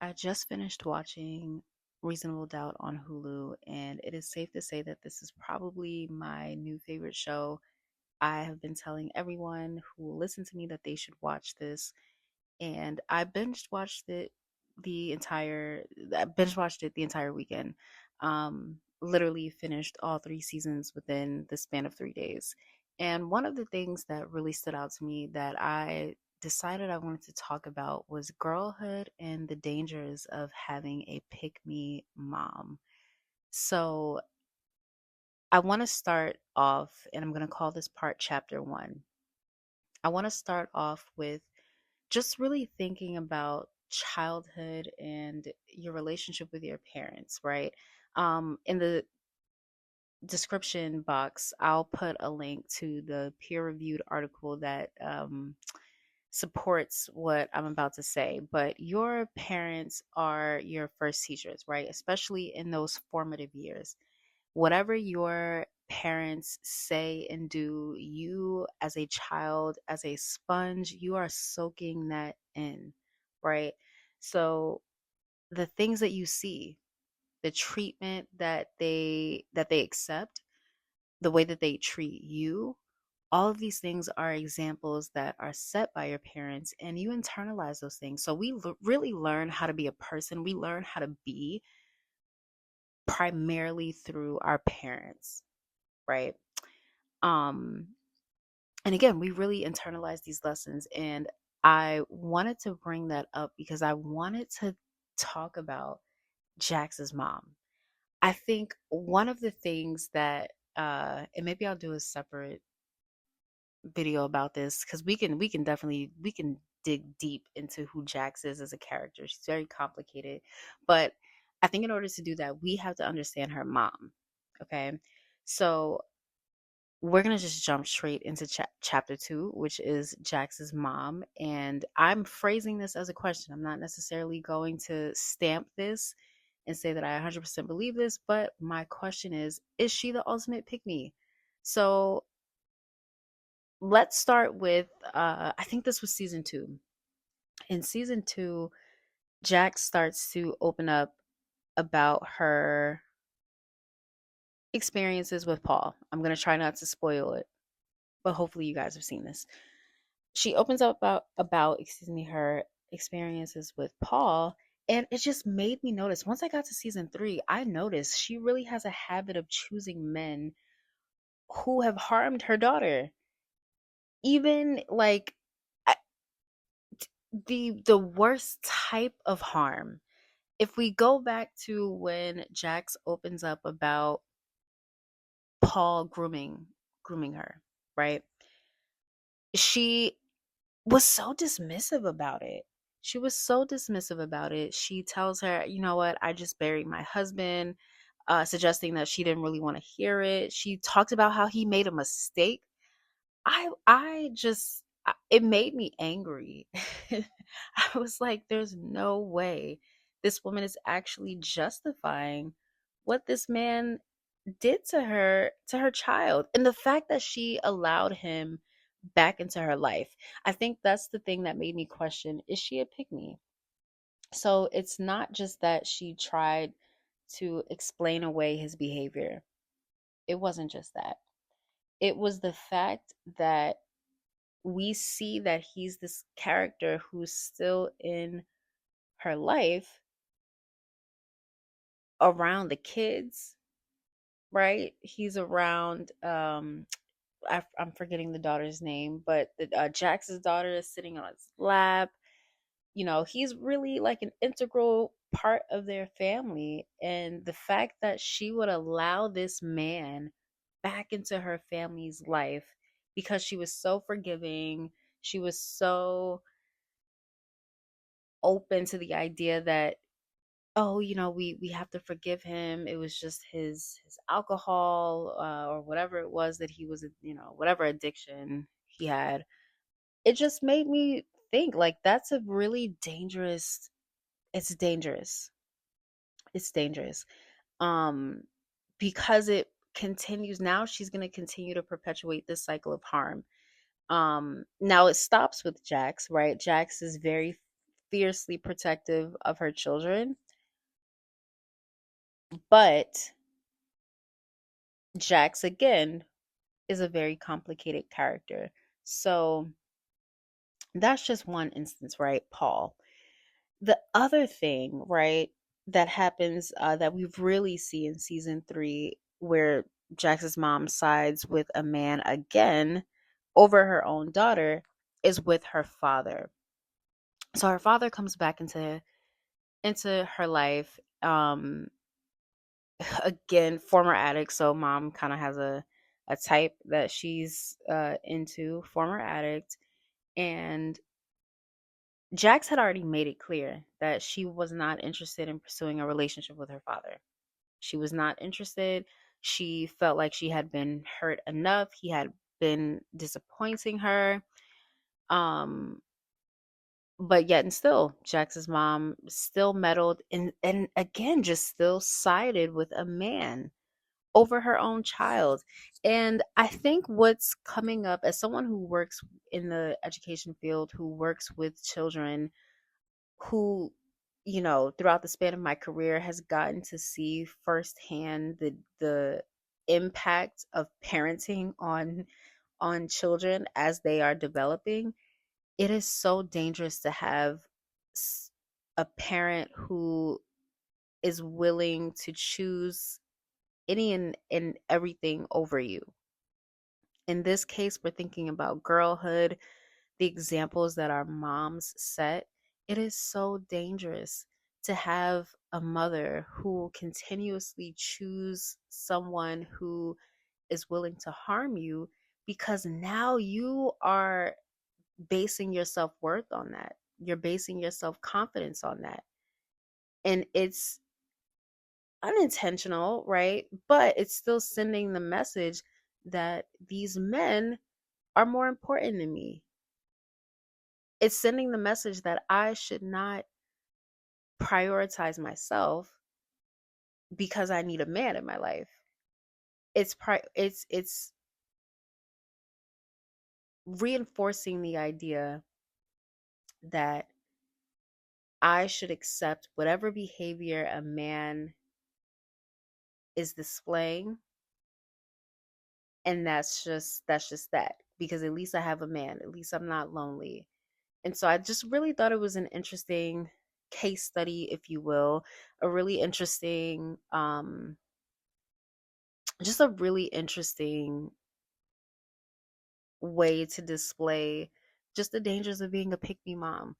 I just finished watching Reasonable Doubt on Hulu, and it is safe to say that this is probably my new favorite show. I have been telling everyone who will listen to me that they should watch this, and I binge watched it the entire weekend. Literally finished all three seasons within the span of 3 days. And one of the things that really stood out to me that I decided I wanted to talk about was girlhood and the dangers of having a pick me mom. So I want to start off, and I'm going to call this part chapter one. I want to start off with just really thinking about childhood and your relationship with your parents, right? In the description box, I'll put a link to the peer reviewed article that supports what I'm about to say. But your parents are your first teachers, right? Especially in those formative years. Whatever your parents say and do, you as a child, as a sponge, you are soaking that in, right? So the things that you see, the treatment that they accept, the way that they treat you, all of these things are examples that are set by your parents and you internalize those things. So we really learn how to be a person. We learn how to be primarily through our parents, right? Um, and again, we really internalize these lessons. And I wanted to bring that up because I wanted to talk about Jax's mom. I think one of the things that, and maybe I'll do a separate video about this because we can definitely we can dig deep into who Jax is as a character. She's very complicated, but I think in order to do that, we have to understand her mom. Okay, so we're gonna just jump straight into chapter two, which is Jax's mom, and I'm phrasing this as a question. I'm not necessarily going to stamp this and say that I 100% believe this, but my question is she the ultimate pick me? So let's start with I think this was season two. In season two, Jax starts to open up about her experiences with Paul. I'm gonna try not to spoil it, but hopefully you guys have seen this. She opens up about excuse me, her experiences with Paul, and it just made me notice. Once I got to season three, I noticed she really has a habit of choosing men who have harmed her daughter. Even like I- the worst type of harm. If we go back to when Jax opens up about Paul grooming her, right? She was so dismissive about it. She was so dismissive about it. She tells her, "You know what? I just buried my husband," suggesting that she didn't really want to hear it. She talked about how he made a mistake. It made me angry. I was like, there's no way this woman is actually justifying what this man did to her child. And the fact that she allowed him back into her life. I think that's the thing that made me question, is she a pick me? So it's not just that she tried to explain away his behavior. It wasn't just that. It was the fact that we see that he's this character who's still in her life around the kids, right? He's around I'm forgetting the daughter's name, but Jax's daughter is sitting on his lap. You know, he's really like an integral part of their family. And the fact that she would allow this man back into her family's life because she was so forgiving, she was so open to the idea that, oh, we have to forgive him. It was just his alcohol, or whatever it was that he was, whatever addiction he had. It just made me think like that's a really dangerous. It's dangerous. It's dangerous. Um, because it continues. Now she's going to continue to perpetuate this cycle of harm. Now it stops with Jax, right? Jax is very fiercely protective of her children, but Jax again is a very complicated character. So that's just one instance, right? Paul. The other thing, right, that happens that we really see in season 3, where Jax's mom sides with a man again over her own daughter, is with her father. So her father comes back into her life. Again, former addict. So mom kind of has a type that she's into, former addict, and Jax had already made it clear that she was not interested in pursuing a relationship with her father. She was not interested. She felt like she had been hurt enough. He had been disappointing her. Um, but yet and still, Jax's mom still meddled and again just still sided with a man over her own child. And I think what's coming up, as someone who works in the education field, who works with children, who, throughout the span of my career has gotten to see firsthand the impact of parenting on children as they are developing, it is so dangerous to have a parent who is willing to choose any and everything over you. In this case, we're thinking about girlhood, the examples that our moms set. It is so dangerous to have a mother who continuously choose someone who is willing to harm you, because now you are basing your self-worth on that. You're basing your self-confidence on that. And it's unintentional, right? But it's still sending the message that these men are more important than me. It's sending the message that I should not prioritize myself because I need a man in my life. It's reinforcing the idea that I should accept whatever behavior a man is displaying, and that's just that, because at least I have a man, at least I'm not lonely. And so I just really thought it was an interesting case study, if you will, a really interesting just a really interesting way to display just the dangers of being a pick me mom.